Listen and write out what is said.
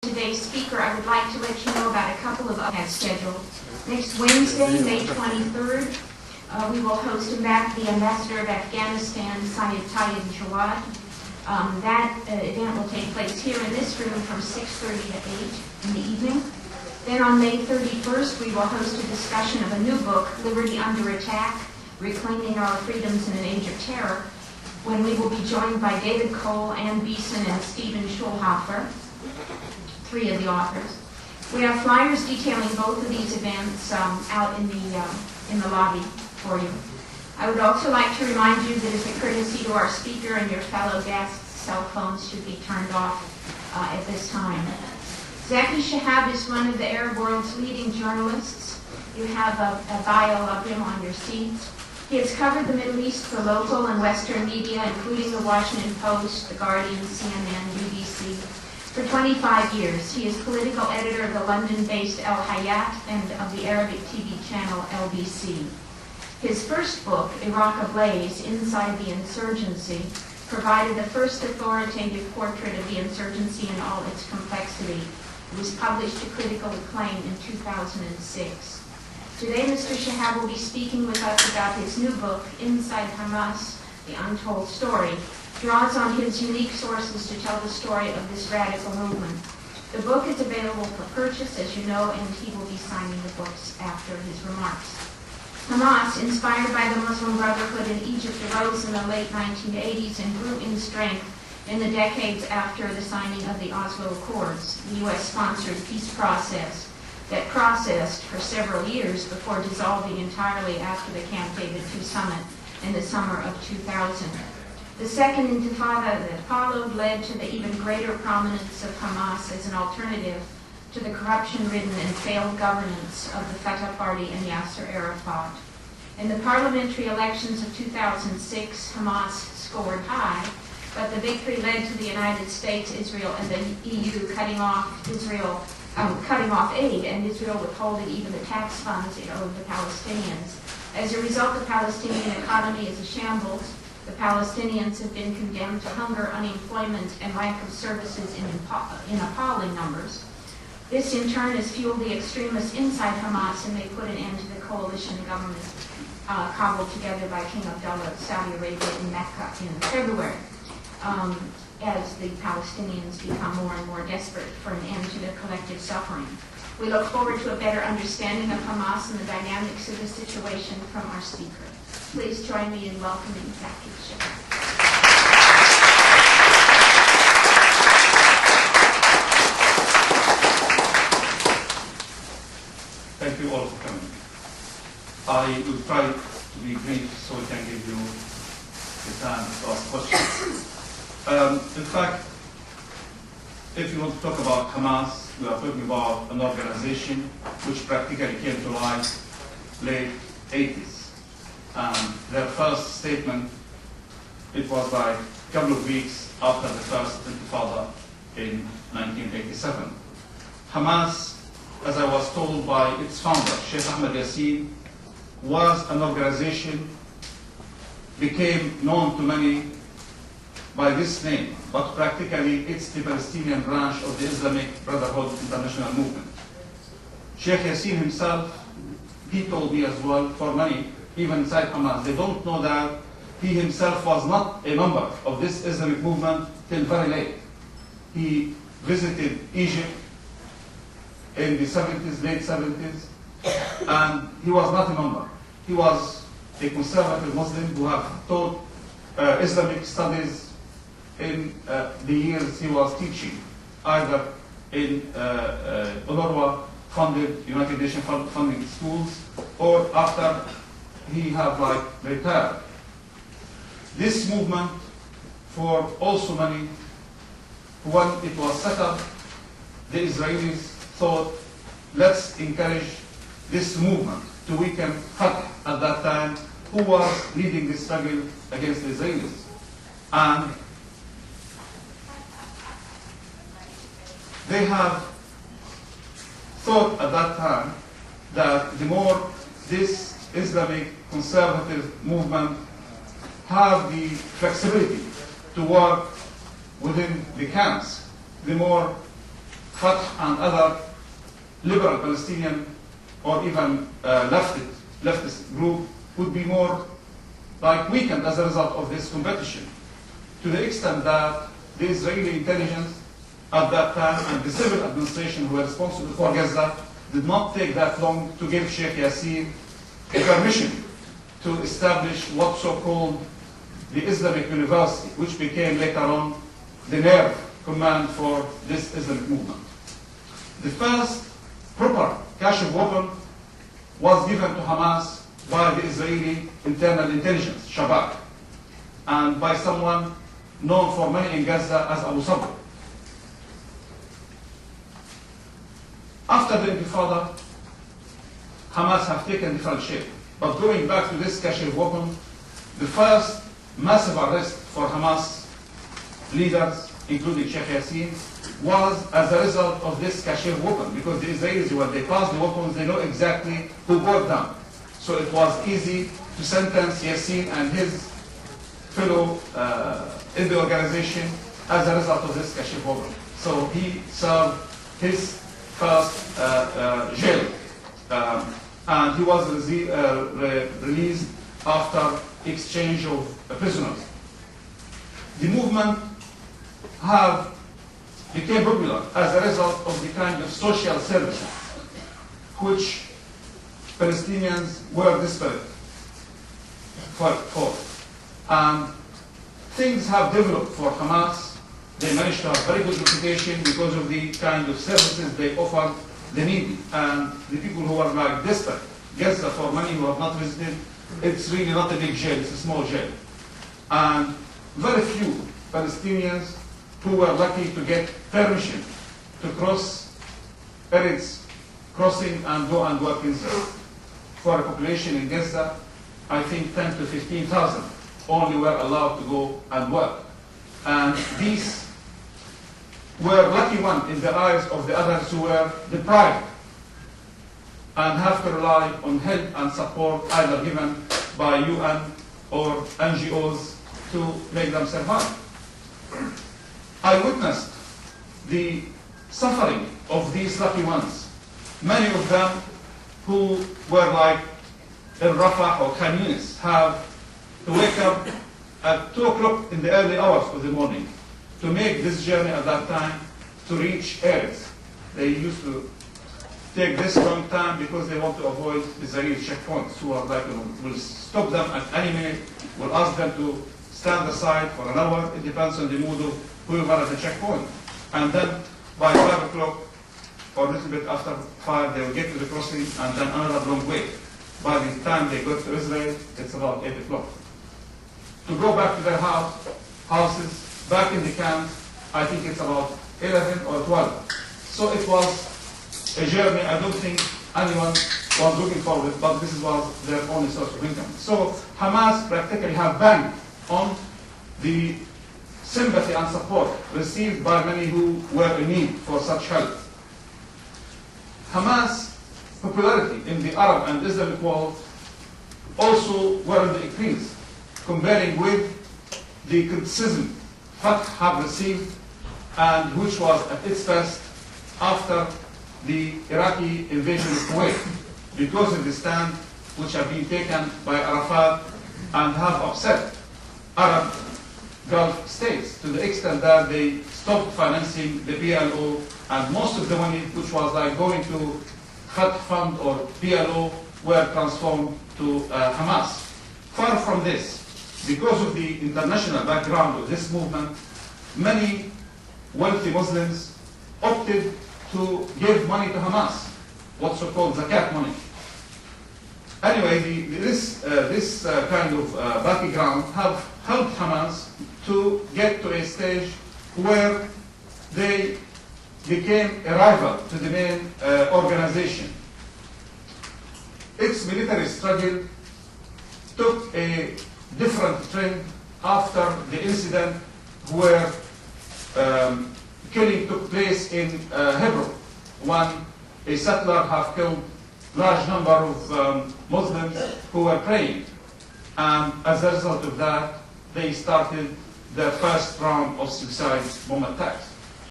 Today's speaker, I would like to let you know about a couple of events scheduled. Next Wednesday, May 23rd, we will host the Ambassador of Afghanistan, Hayat. That event will take place here in this room from 6:30 to 8 in the evening. Then on May 31st, we will host a discussion of a new book, Liberty Under Attack, Reclaiming Our Freedoms in an Age of Terror, when we will be joined by David Cole, Ann Beeson, and Stephen Schulhofer, three of the authors. We have flyers detailing both of these events out in the lobby for you. I would also like to remind you that as a courtesy to our speaker and your fellow guests, cell phones should be turned off at this time. Zaki Chehab is one of the Arab world's leading journalists. You have a bio of him on your seats. He has covered the Middle East for local and Western media, including the Washington Post, The Guardian, CNN, BBC. For 25 years, he is political editor of the London-based Hayat and of the Arabic TV channel LBC. His first book, Iraq Ablaze, Inside the Insurgency, provided the first authoritative portrait of the insurgency in all its complexity. It was published to critical acclaim in 2006. Today, Mr. Chehab will be speaking with us about his new book, Inside Hamas, The Untold Story, draws on his unique sources to tell the story of this radical movement. The book is available for purchase, as you know, and he will be signing the books after his remarks. Hamas, inspired by the Muslim Brotherhood in Egypt, arose in the late 1980s and grew in strength in the decades after the signing of the Oslo Accords, the U.S.-sponsored peace process that processed for several years before dissolving entirely after the Camp David II summit in the summer of 2000. The second intifada that followed led to the even greater prominence of Hamas as an alternative to the corruption-ridden and failed governance of the Fatah Party and Yasser Arafat. In the parliamentary elections of 2006, Hamas scored high, but the victory led to the United States, Israel, and the EU cutting off aid, and Israel withholding even the tax funds it owed the Palestinians. As a result, the Palestinian economy is a shambles. The Palestinians have been condemned to hunger, unemployment, and lack of services in appalling numbers. This, in turn, has fueled the extremists inside Hamas, and they put an end to the coalition government cobbled together by King Abdullah of Saudi Arabia in Mecca in February, as the Palestinians become more and more desperate for an end to their collective suffering. We look forward to a better understanding of Hamas and the dynamics of the situation from our speaker. Please join me in welcoming Zaki Chehab. Thank you all for coming. I will try to be brief so we can give you the time to ask questions. In fact, if you want to talk about Hamas, we are talking about an organization which practically came to life late 80s. Their first statement, it was like a couple of weeks after the first intifada in 1987. Hamas, as I was told by its founder, Sheikh Ahmed Yassin, was an organization, became known to many by this name, but practically it's the Palestinian branch of the Islamic Brotherhood International Movement. Sheikh Yassin himself, he told me as well, for many, even inside Hamas, they don't know that he himself was not a member of this Islamic movement till very late. He visited Egypt in the 70s, late 70s, and he was not a member. He was a conservative Muslim who had taught Islamic studies in the years he was teaching, either in UNRWA funded, United Nations funding schools, or after he had retired. This movement, for also many, when it was set up, the Israelis thought, let's encourage this movement to weaken Fatah at that time, who was leading the struggle against the Israelis. And they have thought at that time that the more this Islamic conservative movement have the flexibility to work within the camps, the more Fatah and other liberal Palestinian or even leftist group would be more like weakened as a result of this competition, to the extent that the Israeli intelligence at that time and the civil administration who were responsible for Gaza did not take that long to give Sheikh Yassin permission to establish what so-called the Islamic University, which became later on the nerve command for this Islamic movement. The first proper Kashif weapon was given to Hamas by the Israeli internal intelligence, Shabak, and by someone known for many in Gaza as Abu Sabr. After the Intifada, Hamas have taken different shape. But going back to this Kashif weapon, the first massive arrest for Hamas leaders, including Sheikh Yassin, was as a result of this Kashif weapon, because the Israelis, when they pass the weapons, they know exactly who bought them. So it was easy to sentence Yassin and his fellow in the organization as a result of this Kashif weapon. So he served his first jail, and he was released after exchange of prisoners. The movement became popular as a result of the kind of social services which Palestinians were desperate for. And things have developed for Hamas. They managed to have very good reputation because of the kind of services they offered the needy and the people who are like desperate. Gaza, for many who have not visited, it's really not a big jail, it's a small jail. And very few Palestinians who were lucky to get permission to cross Eretz crossing and go and work in Israel. For a population in Gaza, I think 10 to 15,000 only were allowed to go and work. And these were lucky ones in the eyes of the others who were deprived and have to rely on help and support either given by UN or NGOs to make them survive. I witnessed the suffering of these lucky ones. Many of them who were like in Rafah or Khan Yunis have to wake up at 2 o'clock in the early hours of the morning to make this journey at that time to reach Eretz. They used to take this long time because they want to avoid Israeli checkpoints who are like, will stop them at any minute, will ask them to stand aside for an hour. It depends on the mood of whoever at the checkpoint. And then by 5 o'clock or a little bit after 5, they will get to the crossing and then another long wait. By the time they go to Israel, it's about 8 o'clock. To go back to their houses, back in the camps, I think it's about 11 or 12. So it was a journey I don't think anyone was looking forward, but this was their only source of income. So Hamas practically have banked on the sympathy and support received by many who were in need for such help. Hamas' popularity in the Arab and Islamic world also were in the increase, comparing with the criticism Fatah have received, and which was at its best after the Iraqi invasion of Kuwait, because of the stand which have been taken by Arafat and have upset Arab Gulf states to the extent that they stopped financing the PLO, and most of the money which was like going to Fatah Fund or PLO were transformed to Hamas. Far from this, because of the international background of this movement, many wealthy Muslims opted to give money to Hamas, what's so-called zakat money. Anyway, this kind of background have helped Hamas to get to a stage where they became a rival to the main organization. Its military struggle took a different trend after the incident where killing took place in Hebron, when a settler have killed large number of Muslims who were praying. And as a result of that, they started their first round of suicide bomb attacks.